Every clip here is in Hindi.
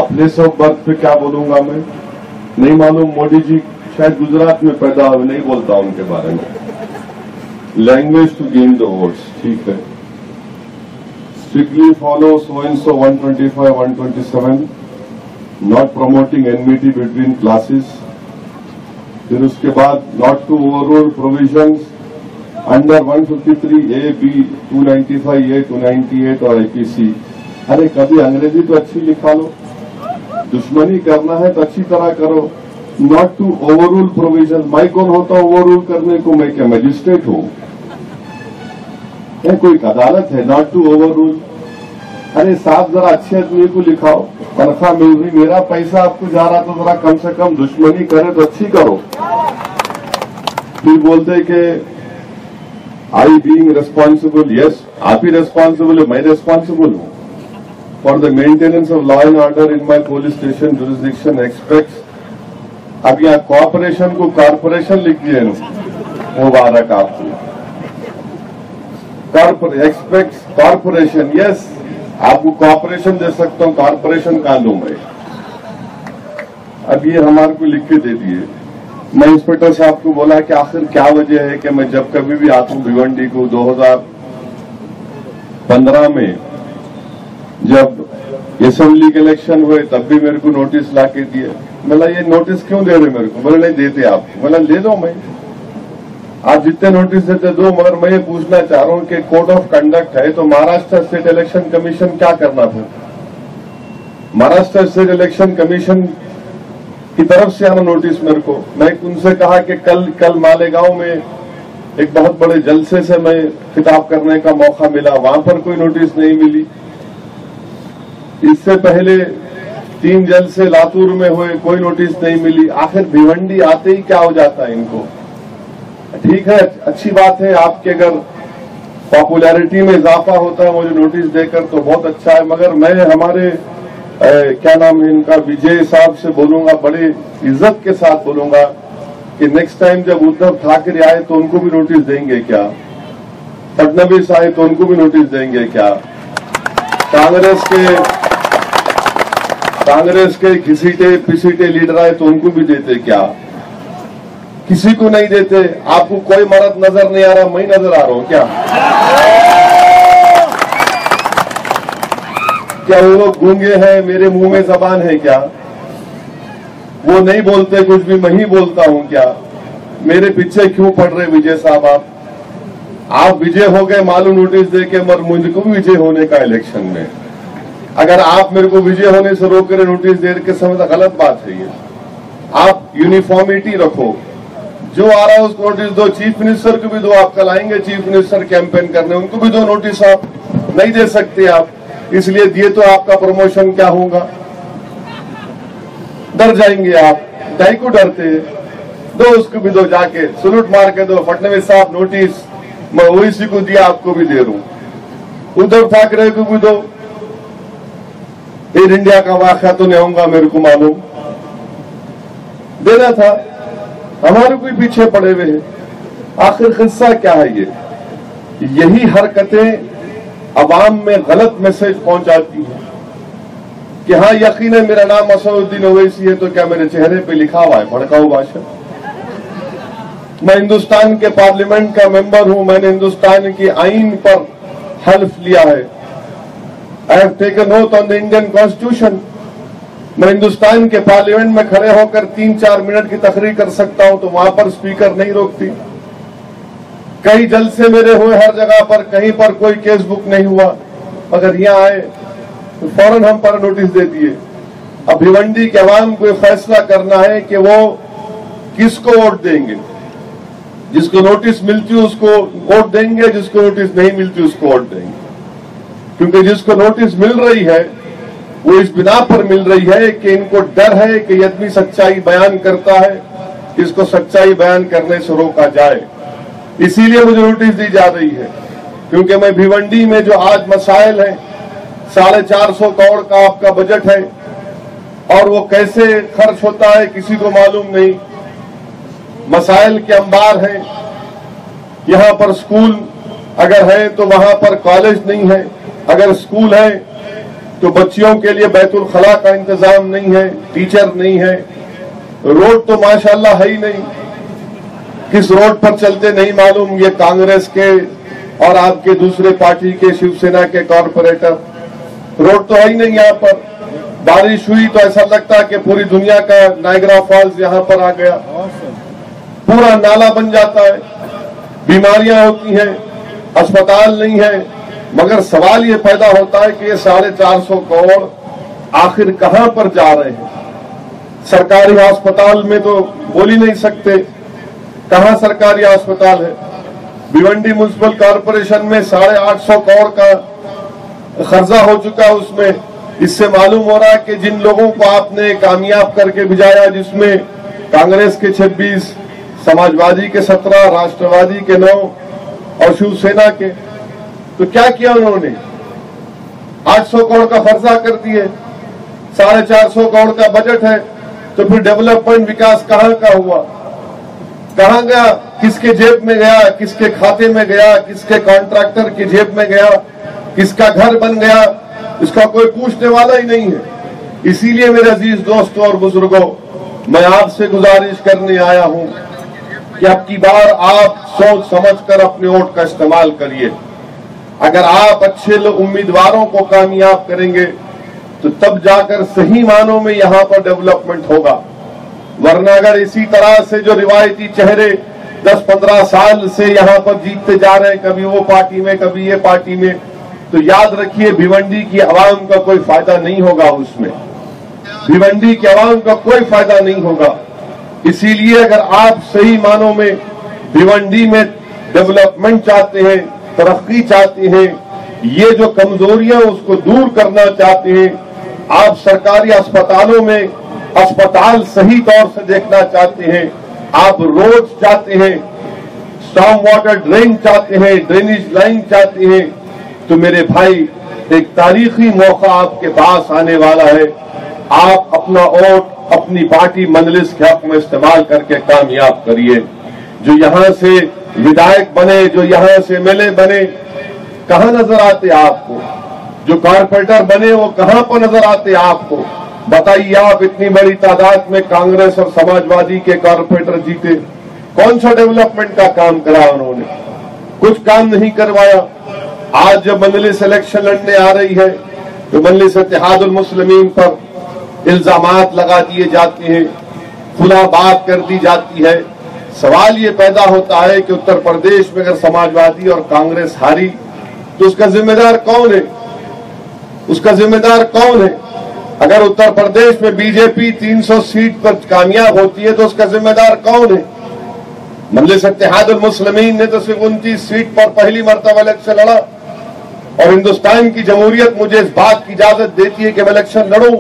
प्लेस ऑफ बर्थ पे क्या बोलूंगा मैं नहीं मालूम। मोदी जी शायद गुजरात में पैदा हुए, नहीं बोलता उनके बारे में। Language to gain the votes, ठीक है। Strictly follow so and so 125, 127, not promoting enmity between classes. फिर उसके बाद not to overrule provisions under 153A, B, 295A, 298 और IPC। अरे कभी अंग्रेजी तो अच्छी लिखा लो, दुश्मनी करना है तो अच्छी तरह करो। नॉट टू ओवररूल प्रोविजन, मैं कौन होता हूं ओवररूल करने को? मैं क्या मजिस्ट्रेट हूं? कोई अदालत है? Not to overrule. अरे साहब जरा अच्छे आदमी को लिखाओ, तनख्वाह मिल रही, मेरा पैसा आपको जा रहा तो जरा कम से कम दुश्मनी करे तो अच्छी करो। फिर बोलते कि आई बीइंग रिस्पॉन्सिबल, यस आप ही रिस्पॉन्सिबल है, मैं रिस्पॉन्सिबल हूं for the maintenance of law and order in my police station jurisdiction aspects. अब यहाँ कॉर्पोरेशन को कॉर्पोरेशन लिख दिए, मुबारक आपको। एक्सपेक्ट्स कॉर्पोरेशन, यस आपको कॉर्पोरेशन दे सकता हूं, कॉर्पोरेशन कहां लूं मैं? अब ये हमारे को लिख के दे दिए। मैं इंस्पेक्टर साहब को बोला कि आखिर क्या वजह है कि मैं जब कभी भी आता हूं भिवंडी को, 2015 में जब असेंबली के इलेक्शन हुए तब भी मेरे को नोटिस ला के दिए। बोला ये नोटिस क्यों दे रहे मेरे को? बोले नहीं देते आप। बोला ले दो, मैं आप जितने नोटिस देते दो, मगर मैं ये पूछना चाह रहा हूं कि कोड ऑफ कंडक्ट है तो महाराष्ट्र स्टेट इलेक्शन कमीशन क्या करना था? महाराष्ट्र स्टेट इलेक्शन कमीशन की तरफ से आना नोटिस मेरे को। मैं उनसे कहा कि कल मालेगांव में एक बहुत बड़े जलसे से मैं खिताब करने का मौका मिला, वहां पर कोई नोटिस नहीं मिली। इससे पहले 3 जलसे लातूर में हुए, कोई नोटिस नहीं मिली। आखिर भिवंडी आते ही क्या हो जाता है इनको? ठीक है, अच्छी बात है, आपके अगर पॉपुलैरिटी में इजाफा होता है मुझे नोटिस देकर तो बहुत अच्छा है, मगर मैं हमारे क्या नाम है इनका, विजय साहब से बोलूंगा, बड़े इज्जत के साथ बोलूंगा कि नेक्स्ट टाइम जब उद्धव ठाकरे आए तो उनको भी नोटिस देंगे क्या? फडणवीस आए तो उनको भी नोटिस देंगे क्या? कांग्रेस के घिसीटे पिसीटे लीडर आए तो उनको भी देते क्या? किसी को नहीं देते। आपको कोई मर्द नजर नहीं आ रहा, मैं नजर आ रहा हूं क्या? क्या वो लोग गूंगे हैं, मेरे मुंह में जबान है क्या? वो नहीं बोलते कुछ भी, मैं ही बोलता हूं क्या? मेरे पीछे क्यों पड़ रहे विजय साहब? आप विजय हो गए मालूम नोटिस दे के, मगर मुझको भी विजय होने का इलेक्शन में। अगर आप मेरे को विजय होने से रोक कर नोटिस दे के समय तो गलत बात है ये। आप यूनिफॉर्मिटी रखो, जो आ रहा है उसको नोटिस दो। चीफ मिनिस्टर को भी दो, आप कल आएंगे चीफ मिनिस्टर कैंपेन करने, उनको भी दो नोटिस। आप नहीं दे सकते आप, इसलिए दिए तो आपका प्रमोशन क्या होगा? डर जाएंगे आप, कहीं को डरते? दो, उसको भी दो, जाके सलूट मार के दो, फडणवीस साहब नोटिस मैं ओवैसी को दिया, आपको भी दे रहा हूं। उद्धव ठाकरे को भी दो। एयर इंडिया का वाक़या तो नहीं होगा मेरे को मालूम, देना था, हमारे कोई पीछे पड़े हुए हैं। आखिर किस्सा क्या है ये? यही हरकतें अवाम में गलत मैसेज पहुंचाती है कि हाँ यकीनन मेरा नाम असदुद्दीन ओवैसी है तो क्या मेरे चेहरे पे लिखा हुआ है भड़काऊ भाषण? मैं हिंदुस्तान के पार्लियामेंट का मेंबर हूं, मैंने हिंदुस्तान की आईन पर हल्फ लिया है। I have taken oath on the Indian constitution. मैं हिंदुस्तान के पार्लियामेंट में खड़े होकर 3-4 मिनट की तकरीर कर सकता हूं तो वहां पर स्पीकर नहीं रोकती। कई जलसे मेरे हुए हर जगह पर, कहीं पर कोई केस बुक नहीं हुआ, अगर यहां आए तो फौरन हम पर नोटिस दे दिए। अब भिवंडी के अवाम को फैसला करना है कि वो किसको वोट देंगे। जिसको नोटिस मिलती है उसको वोट देंगे, जिसको नोटिस नहीं मिलती उसको वोट देंगे। क्योंकि जिसको नोटिस मिल रही है वो इस बिना पर मिल रही है कि इनको डर है कि यदि सच्चाई बयान करता है, इसको सच्चाई बयान करने से रोका जाए। इसीलिए मुझे नोटिस दी जा रही है, क्योंकि मैं भिवंडी में जो आज मसाइल है, 450 करोड़ का आपका बजट है और वो कैसे खर्च होता है किसी को मालूम नहीं। मसाइल के अंबार हैं। यहाँ पर स्कूल अगर है तो वहां पर कॉलेज नहीं है, अगर स्कूल है तो बच्चियों के लिए बैतुल खला का इंतजाम नहीं है, टीचर नहीं है, रोड तो माशाल्लाह है ही नहीं, किस रोड पर चलते नहीं मालूम। ये कांग्रेस के और आपके दूसरे पार्टी के शिवसेना के कॉरपोरेटर, रोड तो है ही नहीं यहाँ पर। बारिश हुई तो ऐसा लगता है कि पूरी दुनिया का नायग्रा फॉल्स यहाँ पर आ गया, पूरा नाला बन जाता है, बीमारियां होती हैं, अस्पताल नहीं है। मगर सवाल ये पैदा होता है कि ये 450 करोड़ आखिर कहां पर जा रहे हैं। सरकारी अस्पताल में तो बोल ही नहीं सकते, कहां सरकारी अस्पताल है। भिवंडी म्युनिसिपल कॉरपोरेशन में 850 करोड़ का खर्चा हो चुका, उसमें इससे मालूम हो रहा है कि जिन लोगों को आपने कामयाब करके भिजाया, जिसमें कांग्रेस के 26, समाजवादी के 17, राष्ट्रवादी के 9 और शिवसेना के, तो क्या किया उन्होंने? 800 करोड़ का खर्चा कर दिए, 450 करोड़ का बजट है, तो फिर डेवलपमेंट विकास कहां का हुआ, कहां गया, किसके जेब में गया, किसके खाते में गया, किसके कॉन्ट्रैक्टर की जेब में गया, किसका घर बन गया, इसका कोई पूछने वाला ही नहीं है। इसीलिए मेरे अजीज दोस्तों और बुजुर्गों, मैं आपसे गुजारिश करने आया हूं कि अब की बार आप सोच समझकर अपने वोट का इस्तेमाल करिए। अगर आप अच्छे उम्मीदवारों को कामयाब करेंगे तो तब जाकर सही मानों में यहां पर डेवलपमेंट होगा। वरना अगर इसी तरह से जो रिवायती चेहरे 10-15 साल से यहां पर जीतते जा रहे हैं, कभी वो पार्टी में कभी ये पार्टी में, तो याद रखिए भिवंडी की आवाम का कोई फायदा नहीं होगा, उसमें भिवंडी की आवाम का कोई फायदा नहीं होगा। इसीलिए अगर आप सही मानों में भिवंडी में डेवलपमेंट चाहते हैं, तरक्की चाहते हैं, ये जो कमजोरियां उसको दूर करना चाहते हैं, आप सरकारी अस्पतालों में अस्पताल सही तौर से देखना चाहते हैं, आप रोड चाहते हैं, स्टॉर्म वाटर ड्रेन चाहते हैं, ड्रेनेज लाइन चाहते हैं, तो मेरे भाई एक तारीखी मौका आपके पास आने वाला है। आप अपना वोट अपनी पार्टी मजलिस के हक में इस्तेमाल करके कामयाब करिए। जो यहां से विधायक बने, जो यहां से एमएलए बने, कहां नजर आते आपको? जो कॉर्पोरेटर बने वो कहां पर नजर आते आपको? बताइए, आप इतनी बड़ी तादाद में कांग्रेस और समाजवादी के कॉर्पोरेटर जीते, कौन सा डेवलपमेंट का काम करा उन्होंने? कुछ काम नहीं करवाया। आज जब मजलिस इलेक्शन लड़ने आ रही है तो मजलिस इत्तेहादुल मुस्लिमीन पर इल्जामात लगा दिए जाते हैं, खुला बात कर दी जाती है। सवाल ये पैदा होता है कि उत्तर प्रदेश में अगर समाजवादी और कांग्रेस हारी तो उसका जिम्मेदार कौन है? उसका जिम्मेदार कौन है? अगर उत्तर प्रदेश में बीजेपी 300 सीट पर कामयाब होती है तो उसका जिम्मेदार कौन है? मजलिस इत्तेहादुल मुस्लिमीन ने तो सिर्फ 29 सीट पर पहली मर्तबा इलेक्शन लड़ा, और हिंदुस्तान की जमहूरियत मुझे इस बात की इजाजत देती है कि मैं इलेक्शन लड़ूं,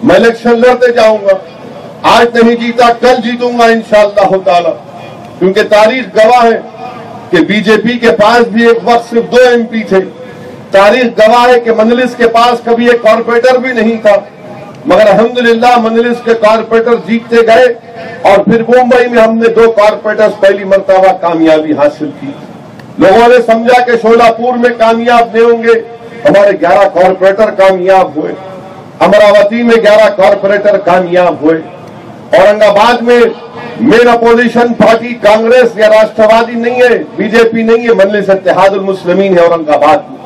मैं इलेक्शन लड़ते जाऊंगा। आज नहीं जीता कल जीतूंगा इंशाअल्लाह ताला, क्योंकि तारीख गवाह है कि बीजेपी के पास भी एक वक्त सिर्फ 2 एमपी थे। तारीख गवाह है कि मजलिस के पास कभी एक कॉर्पोरेटर भी नहीं था, मगर अल्हम्दुलिल्लाह मजलिस के कॉर्पोरेटर जीतते गए, और फिर मुंबई में हमने 2 कॉर्पोरेटर्स पहली मर्तबा कामयाबी हासिल की। लोगों ने समझा कि शोलापुर में कामयाब नहीं होंगे, हमारे 11 कॉर्पोरेटर कामयाब हुए, अमरावती में 11 कॉर्पोरेटर कामयाब हुए, औरंगाबाद में मेन अपोजिशन पार्टी कांग्रेस या राष्ट्रवादी नहीं है, बीजेपी नहीं है, मजलिस इत्तेहादुल मुस्लिमीन है औरंगाबाद में,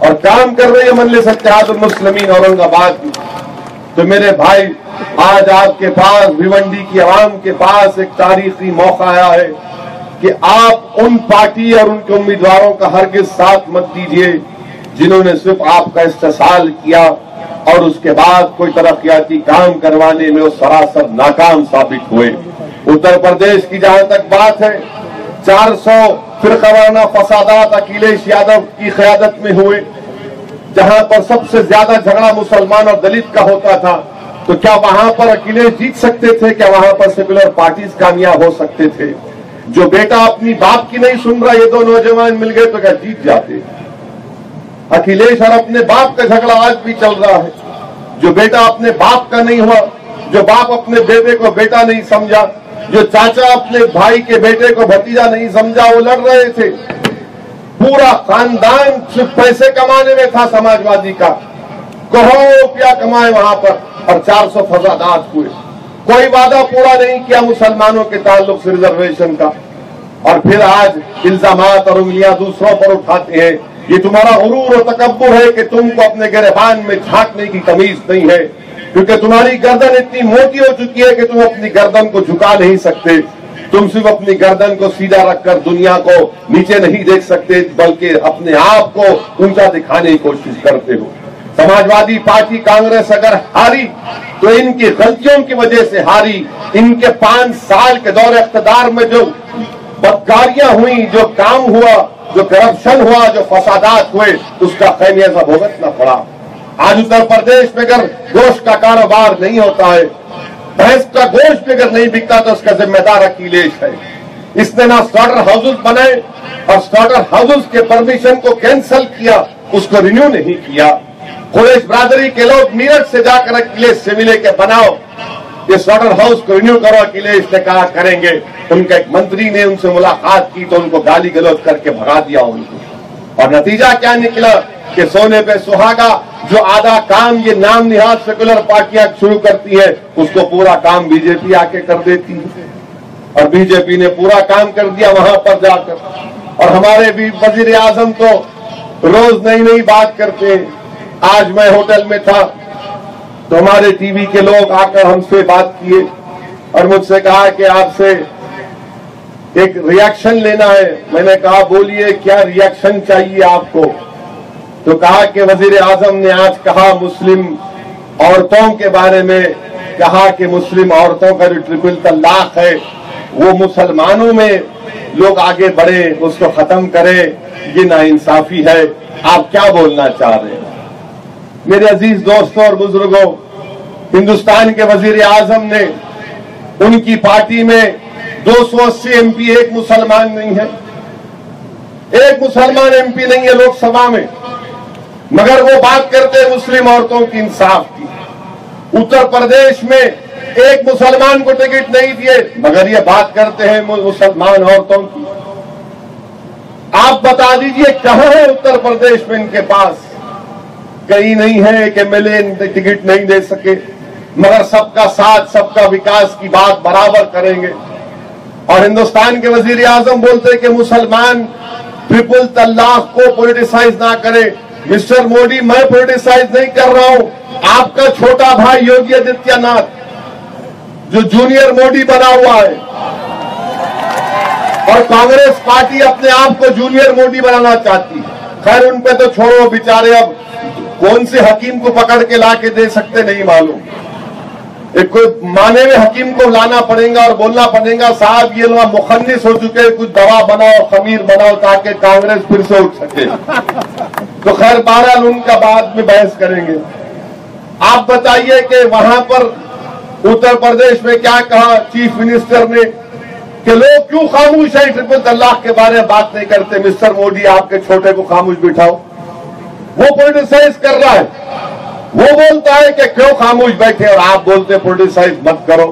और काम कर रही है मजलिस इत्तेहादुल मुस्लिमीन औरंगाबाद में। तो मेरे भाई, आज आपके पास, भिवंडी की आवाम के पास एक तारीखी मौका आया है कि आप उन पार्टी और उनके उम्मीदवारों का हरगिज साथ मत दीजिए जिन्होंने सिर्फ आपका इस्तेसाल किया और उसके बाद कोई तरक्याती काम करवाने में वो सरासर नाकाम साबित हुए। उत्तर प्रदेश की जहां तक बात है, 400 फिरकावाना फसादात अखिलेश यादव की क़यादत में हुए, जहां पर सबसे ज्यादा झगड़ा मुसलमान और दलित का होता था, तो क्या वहां पर अखिलेश जीत सकते थे? क्या वहां पर सेकुलर पार्टीज कामयाब हो सकते थे? जो बेटा अपनी बाप की नहीं सुन रहा, ये 2 नौजवान मिल गए तो क्या जीत जाते? अखिलेश और अपने बाप का झगड़ा आज भी चल रहा है। जो बेटा अपने बाप का नहीं हुआ, जो बाप अपने बेटे को बेटा नहीं समझा, जो चाचा अपने भाई के बेटे को भतीजा नहीं समझा, वो लड़ रहे थे। पूरा खानदान सिर्फ पैसे कमाने में था समाजवादी का, करोड़ों रुपया कमाए वहां पर और 400 फसादात हुए। कोई वादा पूरा नहीं किया मुसलमानों के ताल्लुक से रिजर्वेशन का, और फिर आज इल्जामात और उंगलियां दूसरों पर उठाते हैं। ये तुम्हारा गुरूर और तकब्बुर है कि तुमको अपने गिरबान में झांकने की तमीज नहीं है, क्योंकि तुम्हारी गर्दन इतनी मोटी हो चुकी है कि तुम अपनी गर्दन को झुका नहीं सकते। तुम सिर्फ अपनी गर्दन को सीधा रखकर दुनिया को नीचे नहीं देख सकते, बल्कि अपने आप को ऊंचा दिखाने की कोशिश करते हो। समाजवादी पार्टी कांग्रेस अगर हारी तो इनकी गलतियों की वजह से हारी। इनके 5 साल के दौरे इख्तिदार में जो बदकारियां हुई, जो काम हुआ, जो करप्शन हुआ, जो फसादात हुए, उसका खैमियाजा भुगतना पड़ा। आज उत्तर प्रदेश में अगर गोश्त का कारोबार नहीं होता है, भैंस का गोश्त अगर नहीं बिकता, तो उसका जिम्मेदार अखिलेश है। इसने ना स्लॉटर हाउसेस बनाए और स्लॉटर हाउसेस के परमिशन को कैंसिल किया, उसको रिन्यू नहीं किया। कुरैश बरादरी के लोग मीरठ से जाकर अखिलेश से मिले के बनाओ ये स्लॉटर हाउस को रिन्यू करो। अखिलेश ने कहा करेंगे। उनके एक मंत्री ने उनसे मुलाकात की तो उनको गाली गलौज करके भगा दिया उनको। और नतीजा क्या निकला कि सोने पे सुहागा, जो आधा काम ये नाम निहाद सेकुलर पार्टियां शुरू करती है, उसको पूरा काम बीजेपी आके कर देती है। और बीजेपी ने पूरा काम कर दिया वहां पर जाकर। और हमारे भी वजीर आजम तो रोज नई नई बात करते हैं। आज मैं होटल में था तो हमारे टीवी के लोग आकर हमसे बात किए और मुझसे कहा कि आपसे एक रिएक्शन लेना है। मैंने कहा बोलिए क्या रिएक्शन चाहिए आपको? तो कहा कि वजीर आजम ने आज कहा मुस्लिम औरतों के बारे में, कहा कि मुस्लिम औरतों का जो ट्रिपल तलाक है वो मुसलमानों में लोग आगे बढ़े, उसको खत्म करें, ये नाइंसाफी है। आप क्या बोलना चाह रहे हैं? मेरे अजीज दोस्तों और बुजुर्गों, हिंदुस्तान के वजीर आजम ने उनकी पार्टी में 280 एमपी, एक मुसलमान नहीं है, एक मुसलमान एमपी नहीं है लोकसभा में, मगर वो बात करते हैं मुस्लिम औरतों की इंसाफ की। उत्तर प्रदेश में एक मुसलमान को टिकट नहीं दिए, मगर ये बात करते हैं मुसलमान औरतों की। आप बता दीजिए कहां है उत्तर प्रदेश में इनके पास? कहीं नहीं है कि एमएलए टिकट नहीं दे सके, मगर सबका साथ, सबका विकास की बात बराबर करेंगे। और हिंदुस्तान के वजीर आजम बोलते कि मुसलमान ट्रिपल तलाक को पॉलिटिसाइज ना करे। मिस्टर मोदी, मैं पॉलिटिसाइज नहीं कर रहा हूं। आपका छोटा भाई योगी आदित्यनाथ, जो जूनियर मोदी बना हुआ है, और कांग्रेस पार्टी अपने आप को जूनियर मोदी बनाना चाहती है। खैर उन पे तो छोड़ो, बेचारे अब कौन से हकीम को पकड़ के ला के दे सकते नहीं मालूम। एक कोई माने में हकीम को लाना पड़ेगा और बोलना पड़ेगा साहब ये लोग मुखन्निस हो चुके हैं, कुछ दवा बनाओ, खमीर बनाओ ताकि कांग्रेस फिर से उठ सके। तो खैर बहरहाल उनका बाद में बहस करेंगे। आप बताइए कि वहां पर उत्तर प्रदेश में क्या कहा चीफ मिनिस्टर ने कि लोग क्यों खामोश है, ट्रिपल तलाक के बारे में बात नहीं करते। मिस्टर मोदी, आपके छोटे को खामोश बिठाओ। वो पॉलिटिसाइज कर रहा है, वो बोलता है कि क्यों खामोश बैठे और आप बोलते पॉलिटिसाइज मत करो।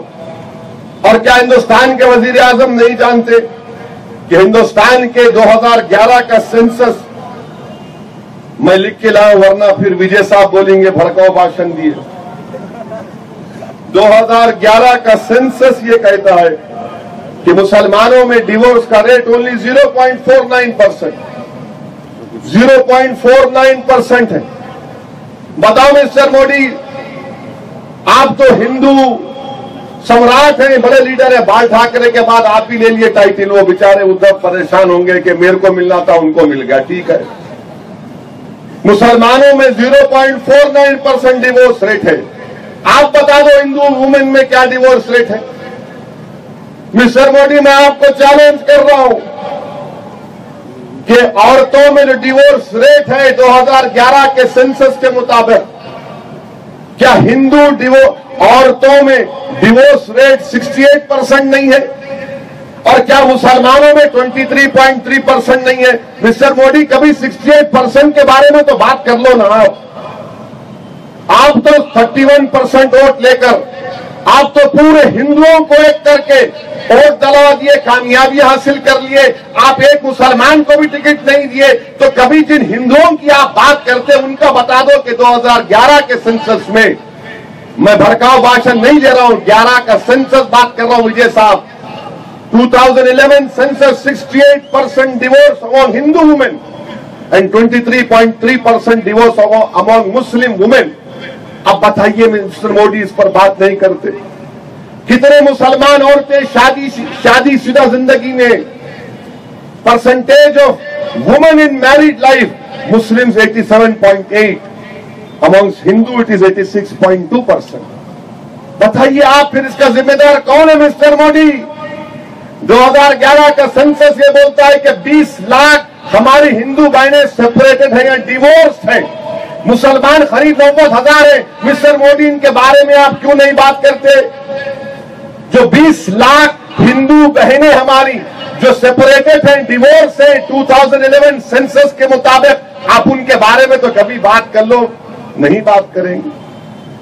और क्या हिंदुस्तान के वजीर आजम नहीं जानते कि हिंदुस्तान के 2011 का सेंसस, मैं लिख के लाऊं वरना फिर विजय साहब बोलेंगे भड़काऊ भाषण दिए। 2011 का सेंसस ये कहता है कि मुसलमानों में डिवोर्स का रेट ओनली 0.49%, 0.49% है। बताओ मिस्टर मोदी, आप तो हिंदू सम्राट हैं, बड़े लीडर हैं। बाल ठाकरे के बाद आप ही ले लिए टाइटल। वो बेचारे उद्धव परेशान होंगे कि मेरे को मिलना था, उनको मिल गया, ठीक है। मुसलमानों में 0.49% डिवोर्स रेट है। आप बता दो हिंदू वुमेन में क्या डिवोर्स रेट है? मिस्टर मोदी, मैं आपको चैलेंज कर रहा हूं कि औरतों में जो डिवोर्स रेट है 2011 के सेंसस के मुताबिक, क्या हिंदू औरतों में डिवोर्स रेट 68% नहीं है? और क्या मुसलमानों में 23.3% नहीं है? मिस्टर मोदी, कभी 68% के बारे में तो बात कर लो ना। आप तो 31% वोट लेकर आप तो पूरे हिंदुओं को एक करके वोट दिलवा दिए, कामयाबी हासिल कर लिए। आप एक मुसलमान को भी टिकट नहीं दिए। तो कभी जिन हिंदुओं की आप बात करते हैं उनका बता दो कि 2011 के सेंसस में, मैं भड़काऊ भाषण नहीं ले रहा हूं, 11 का सेंसस बात कर रहा हूं विजय साहब, 2011 census 68% divorce among Hindu women and 23.3% divorce among Muslim women। अब बताइए मिस्टर मोदी इस पर बात नहीं करते। कितने मुसलमान औरतें शादीशुदा जिंदगी में, percentage of women in married life, Muslims 87.8, amongst Hindu it is 86.2%। बताइए आप फिर इसका जिम्मेदार कौन है मिस्टर मोदी? 2011 का सेंसस ये बोलता है कि 20 लाख हमारी हिंदू बहनें सेपरेटेड हैं या डिवोर्स हैं, मुसलमान करीब 90,000 है। मिस्टर मोदी इनके बारे में आप क्यों नहीं बात करते? जो 20 लाख हिंदू बहनें हमारी जो सेपरेटेड हैं, डिवोर्स है 2011 सेंसस के मुताबिक, आप उनके बारे में तो कभी बात कर लो, नहीं बात करेंगे,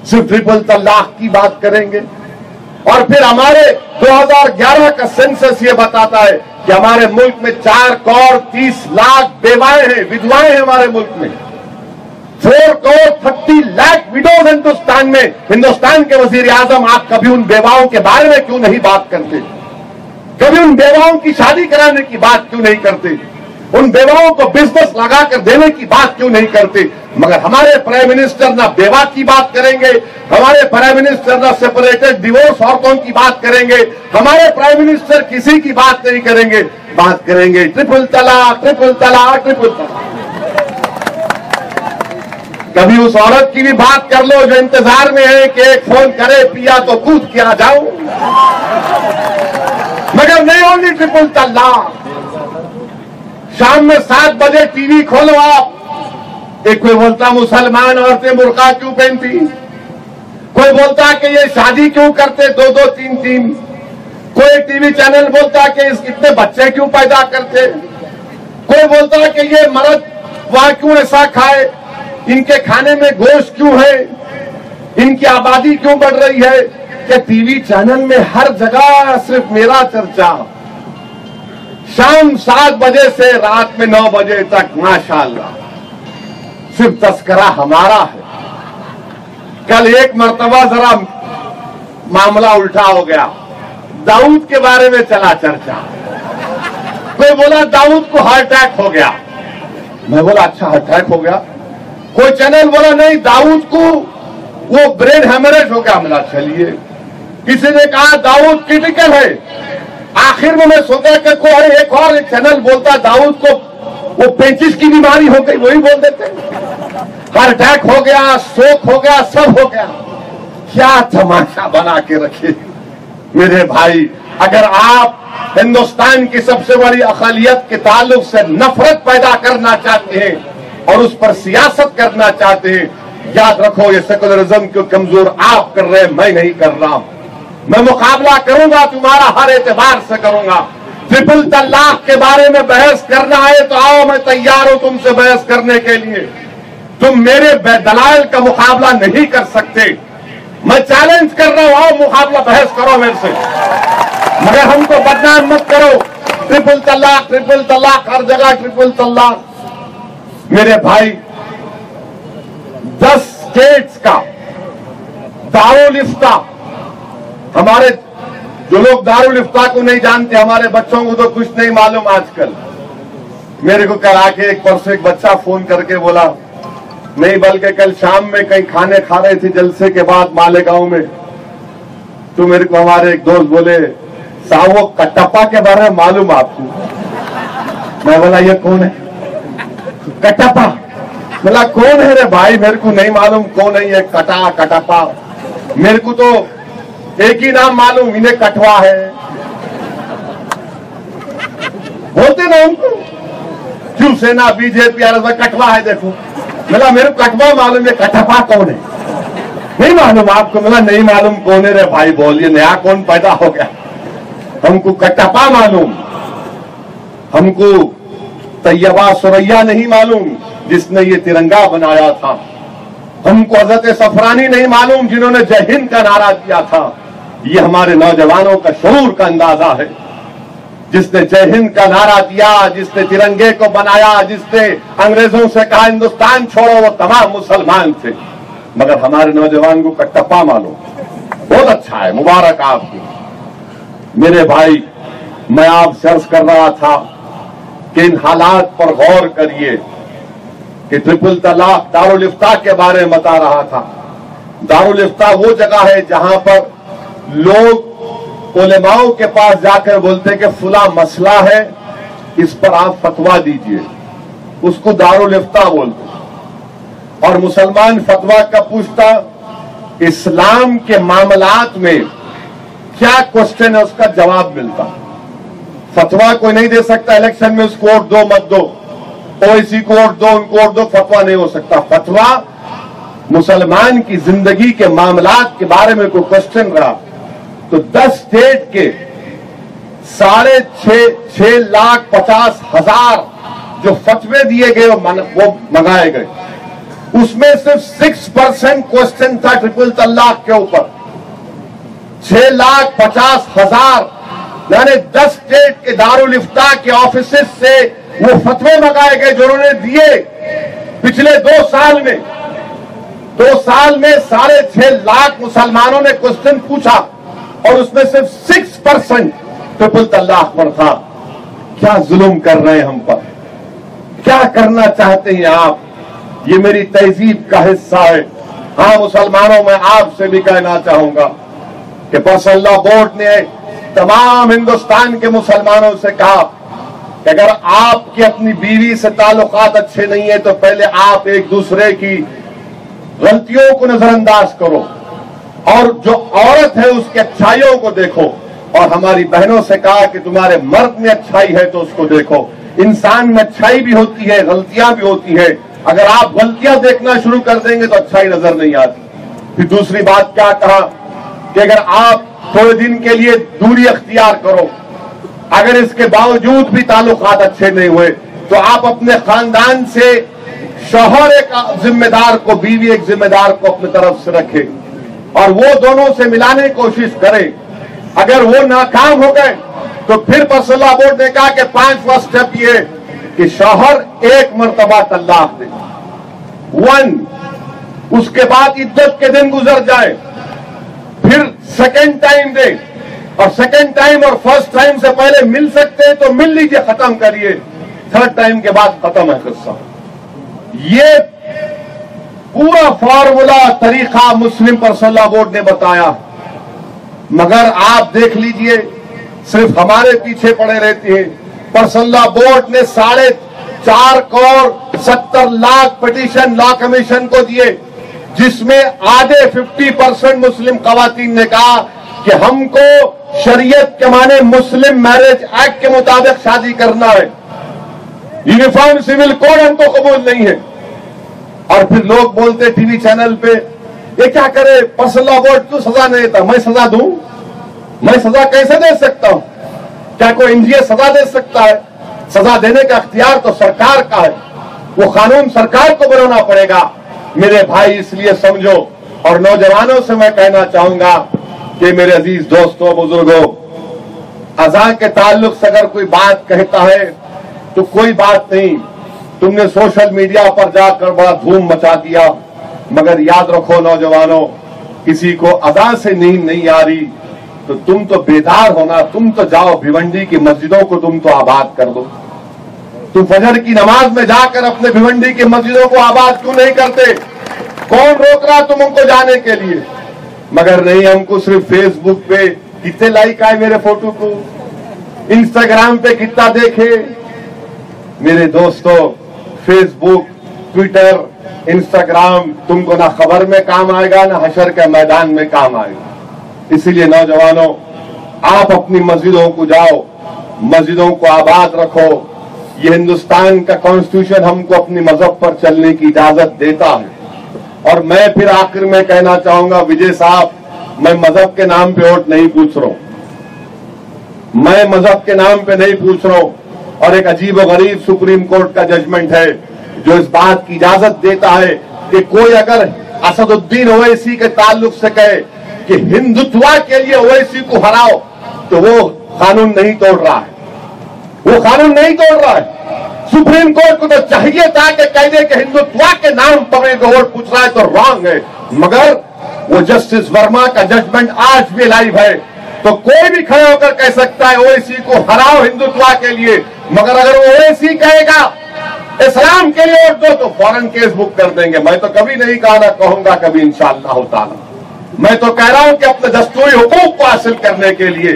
सिर्फ ट्रिपल तलाक की बात करेंगे। और फिर हमारे 2011 का सेंसस ये बताता है कि हमारे मुल्क में 4 करोड़ 30 लाख बेवाएं हैं, विधवाएं हैं हमारे मुल्क में। 4 करोड़ 30 लाख विडोज हिंदुस्तान में। हिंदुस्तान के वजीर आजम, आप कभी उन बेवाओं के बारे में क्यों नहीं बात करते? कभी उन बेवाओं की शादी कराने की बात क्यों नहीं करते? उन बेवाओं को बिजनेस लगाकर देने की बात क्यों नहीं करते? मगर हमारे प्राइम मिनिस्टर ना बेवा की बात करेंगे, हमारे प्राइम मिनिस्टर ना सेपरेटेड डिवोर्स औरतों की बात करेंगे, हमारे प्राइम मिनिस्टर किसी की बात नहीं करेंगे, बात करेंगे ट्रिपल तलाक, ट्रिपल तलाक, ट्रिपल तलाक। कभी उस औरत की भी बात कर लो जो इंतजार में है कि एक फोन करे, पिया तो कूद के आ जाऊं, मगर नहीं होगी ट्रिपल तलाक। शाम में 7 बजे टीवी खोलो आप, एक कोई बोलता मुसलमान औरतें बुर्का क्यों पहनती, कोई बोलता कि ये शादी क्यों करते 2-2, 3-3, कोई टीवी चैनल बोलता कि इतने बच्चे क्यों पैदा करते, कोई बोलता कि ये मर्द वहां क्यों ऐसा खाए, इनके खाने में गोश्त क्यों है, इनकी आबादी क्यों बढ़ रही है। कि टीवी चैनल में हर जगह सिर्फ मेरा चर्चा, शाम 7 बजे से रात में 9 बजे तक माशाअल्लाह सिर्फ तस्करा हमारा है। कल एक मर्तबा जरा मामला उल्टा हो गया, दाऊद के बारे में चला चर्चा। कोई बोला दाऊद को हार्ट अटैक हो गया, मैं बोला अच्छा हार्ट अटैक हो गया। कोई चैनल बोला नहीं दाऊद को वो ब्रेन हेमरेज हो गया। मिला चलिए, किसी ने कहा दाऊद क्रिटिकल है। आखिर में मैं सोचा कि कोई एक और चैनल बोलता दाऊद को वो 35 की बीमारी हो गई, वही बोल देते, हार्ट अटैक हो गया, शोक हो गया, सब हो गया। क्या तमाशा बना के रखे मेरे भाई। अगर आप हिंदुस्तान की सबसे बड़ी अक़लियत के ताल्लुक से नफरत पैदा करना चाहते हैं और उस पर सियासत करना चाहते हैं, याद रखो ये सेकुलरिज्म को कमजोर आप कर रहे हैं, मैं नहीं कर रहा हूं। मैं मुकाबला करूंगा, तुम्हारा हर एतबार से करूंगा। ट्रिपल तलाक के बारे में बहस करना है तो आओ, मैं तैयार हूं तुमसे बहस करने के लिए। तुम मेरे दलाल का मुकाबला नहीं कर सकते, मैं चैलेंज कर रहा हूं, आओ मुकाबला बहस करो मेरे से, मगर हमको बदनाम मत करो। ट्रिपल तलाक, हर जगह ट्रिपल तलाक। मेरे भाई 10 स्टेट्स का दारुल इफ्ता, हमारे जो लोग दारुल इफ्ता को नहीं जानते, हमारे बच्चों को तो कुछ नहीं मालूम आजकल। मेरे को कल आके एक परसों एक बच्चा फोन करके बोला, नहीं बल्कि कल शाम में कहीं खाने खा रहे थे जलसे के बाद मालेगांव में, तो मेरे को हमारे एक दोस्त बोले साहब वो कटप्पा के बारे में मालूम आपको? मैं बोला ये कौन है कटप्पा? बोला कौन है रे भाई, मेरे को नहीं मालूम कौन है ये कटप्पा। मेरे को तो एक ही नाम मालूम, इन्हें कटवा है बोलते ना उनको, क्यों सेना बीजेपी आर कटवा है देखो। बोला मेरे को कटवा मालूम है, कटप्पा कौन है नहीं मालूम आपको? बोला नहीं मालूम कौन है रे भाई, बोलिए नया कौन पैदा हो गया। हमको कटप्पा मालूम, हमको तैयबा सुरैया नहीं मालूम जिसने ये तिरंगा बनाया था, हमको हजरत सफरानी नहीं मालूम जिन्होंने जय हिंद का नारा दिया था, ये हमारे नौजवानों का शऊर का अंदाजा है। जिसने जय हिंद का नारा दिया, जिसने तिरंगे को बनाया, जिसने अंग्रेजों से कहा हिंदुस्तान छोड़ो, वो तमाम मुसलमान थे। मगर हमारे नौजवान को कट्टप्पा मालूम। बहुत अच्छा है, मुबारक आपको। मेरे भाई, मैं आपसे अर्ज कर रहा था कि इन हालात पर गौर करिए कि ट्रिपल तलाक दारुल इफ्ता के बारे में बता रहा था। दारुल इफ्ता वो जगह है जहां पर लोग उलेमाओं के पास जाकर बोलते हैं कि फुला मसला है, इस पर आप फतवा दीजिए, उसको दारुल इफ्ता बोलते। और मुसलमान फतवा का पूछता, इस्लाम के मामलात में क्या क्वेश्चन है उसका जवाब मिलता। फतवा कोई नहीं दे सकता, इलेक्शन में उसको वोट दो मत दो, ओवैसी को वोट दो उनको वोट दो, फतवा नहीं हो सकता। फतवा मुसलमान की जिंदगी के मामलात के बारे में कोई क्वेश्चन रहा तो 10 स्टेट के 6,50,000 जो फतवे दिए गए वो मंगाए गए, उसमें सिर्फ 6% क्वेश्चन था ट्रिपल तलाक के ऊपर। 6,50,000 यानी 10 स्टेट के दारुल इफ्ता के ऑफिसेस से वो फतवे मंगाए गए जो उन्होंने दिए पिछले 2 साल में। 2 साल में 6.5 लाख मुसलमानों ने क्वेश्चन पूछा और उसमें सिर्फ 6% ट्रिपल तलाक पर था। क्या जुल्म कर रहे हैं हम पर, क्या करना चाहते हैं आप? ये मेरी तहजीब का हिस्सा है। हाँ मुसलमानों, मैं आपसे भी कहना चाहूंगा कि पर्सनल लॉ बोर्ड ने तमाम हिंदुस्तान के मुसलमानों से कहा कि अगर आपकी अपनी बीवी से ताल्लुकात अच्छे नहीं है तो पहले आप एक दूसरे की गलतियों को नजरअंदाज करो और जो औरत है उसकी अच्छाइयों को देखो। और हमारी बहनों से कहा कि तुम्हारे मर्द में अच्छाई है तो उसको देखो। इंसान में अच्छाई भी होती है, गलतियां भी होती है। अगर आप गलतियां देखना शुरू कर देंगे तो अच्छाई नजर नहीं आती। फिर दूसरी बात क्या कहा कि अगर आप थोड़े दिन के लिए दूरी अख्तियार करो, अगर इसके बावजूद भी ताल्लुकात अच्छे नहीं हुए तो आप अपने खानदान से शौहर एक जिम्मेदार को, बीवी एक जिम्मेदार को अपनी तरफ से रखे और वो दोनों से मिलाने की कोशिश करें। अगर वो नाकाम हो गए तो फिर पर्सनल लॉ बोर्ड ने कहा कि 5वां स्टेप ये कि शौहर एक मर्तबा तलाक दे, 1, उसके बाद इद्दत के दिन गुजर जाए, फिर सेकेंड टाइम दे और सेकेंड टाइम और फर्स्ट टाइम से पहले मिल सकते हैं तो मिल लीजिए, खत्म करिए, थर्ड टाइम के बाद खत्म है किस्सा। ये पूरा फॉर्मूला तरीका मुस्लिम पर्सनल लॉ बोर्ड ने बताया। मगर आप देख लीजिए, सिर्फ हमारे पीछे पड़े रहते हैं। पर्सनल लॉ बोर्ड ने 4.5 crore 70 lakh petition law commission को दिए, जिसमें आधे 50% मुस्लिम खवातीन ने कहा कि हमको शरीयत के माने मुस्लिम मैरिज एक्ट के मुताबिक शादी करना है, यूनिफॉर्म सिविल कोड हमको कबूल नहीं है। और फिर लोग बोलते टीवी चैनल पे, ये क्या करे, पर्सनल लॉ बोर्ड क्यों सजा नहीं देता? मैं सजा दूं? मैं सजा कैसे दे सकता हूं? क्या कोई एनजीओ सजा दे सकता है? सजा देने का अख्तियार तो सरकार का है, वो कानून सरकार को बनाना पड़ेगा। मेरे भाई, इसलिए समझो। और नौजवानों से मैं कहना चाहूंगा कि मेरे अजीज दोस्तों, बुजुर्गों, अज़ान के ताल्लुक से अगर कोई बात कहता है तो कोई बात नहीं, तुमने सोशल मीडिया पर जाकर बड़ा धूम मचा दिया, मगर याद रखो नौजवानों, किसी को अज़ान से नींद नहीं आ रही तो तुम तो बेदार होना, तुम तो जाओ भिवंडी की मस्जिदों को तुम तो आबाद कर दो। तुम फजर की नमाज में जाकर अपने भिवंडी की मस्जिदों को आबाद क्यों नहीं करते? कौन रोक रहा तुम उनको जाने के लिए? मगर नहीं, हमको सिर्फ फेसबुक पे कितने लाइक आए मेरे फोटो को, इंस्टाग्राम पे कितना देखे। मेरे दोस्तों, फेसबुक, ट्विटर, इंस्टाग्राम तुमको ना खबर में काम आएगा ना हशर के मैदान में काम आएगा। इसीलिए नौजवानों, आप अपनी मस्जिदों को जाओ, मस्जिदों को आबाद रखो। ये हिंदुस्तान का कॉन्स्टिट्यूशन हमको अपनी मजहब पर चलने की इजाजत देता है। और मैं फिर आखिर में कहना चाहूंगा, विजय साहब, मैं मजहब के नाम पे वोट नहीं पूछ रहा हूं, मैं मजहब के नाम पे नहीं पूछ रहा हूं। और एक अजीब व गरीब सुप्रीम कोर्ट का जजमेंट है जो इस बात की इजाजत देता है कि कोई अगर असदुद्दीन ओवैसी के ताल्लुक से कहे कि हिंदुत्व के लिए ओवैसी को हराओ, तो वो कानून नहीं तोड़ रहा है, वो कानून नहीं तोड़ रहा है। सुप्रीम कोर्ट को तो चाहिए था कि कह दे कि हिंदुत्व के नाम पर एक वोट पूछ रहा है तो रॉन्ग है, मगर वो जस्टिस वर्मा का जजमेंट आज भी लाइव है। तो कोई भी खड़े होकर कह सकता है ओवैसी को हराओ हिंदुत्व के लिए, मगर अगर वो ओवैसी कहेगा इस्लाम के लिए वोट दो तो फौरन केस बुक कर देंगे। मैं तो कभी नहीं कहा, ना कहूंगा कभी इंशाअल्लाह ताला। मैं तो कह रहा हूं कि अपने दस्तूरी हुकूक को हासिल करने के लिए,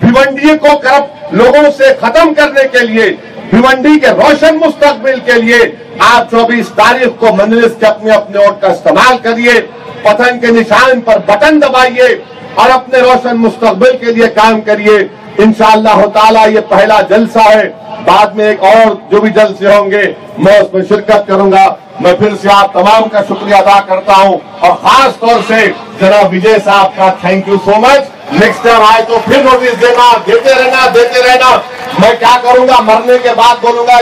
भिवंडी को करप्ट लोगों से खत्म करने के लिए, भिवंडी के रोशन मुस्तकबिल के लिए आप 24 तारीख को मजलिस के अपने अपने वोट का इस्तेमाल करिए, पतंग के निशान पर बटन दबाइए और अपने रोशन मुस्तकबिल के लिए काम करिए। इंशाअल्लाह ताला ये पहला जलसा है, बाद में एक और जो भी जलसे होंगे मैं उसमें शिरकत करूंगा। मैं फिर से आप तमाम का शुक्रिया अदा करता हूं और खास तौर से जनाब विजय साहब का thank you so much. Next time आए तो फिर नोटिस देना, देते रहना। मैं क्या करूंगा, मरने के बाद बोलूंगा